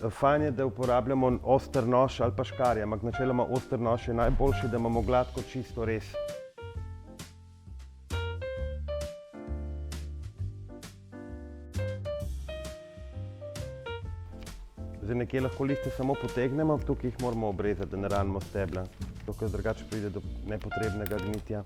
Fajn je, da uporabljamo oster nož ali pa škarje, ampak načeloma oster nož je najboljši, da imamo gladko čisto rez. Zdaj nekje lahko liste samo potegnemo, tukaj jih moramo obrezati, da ne ranimo stebla, ker drugače pride do nepotrebnega gnitja.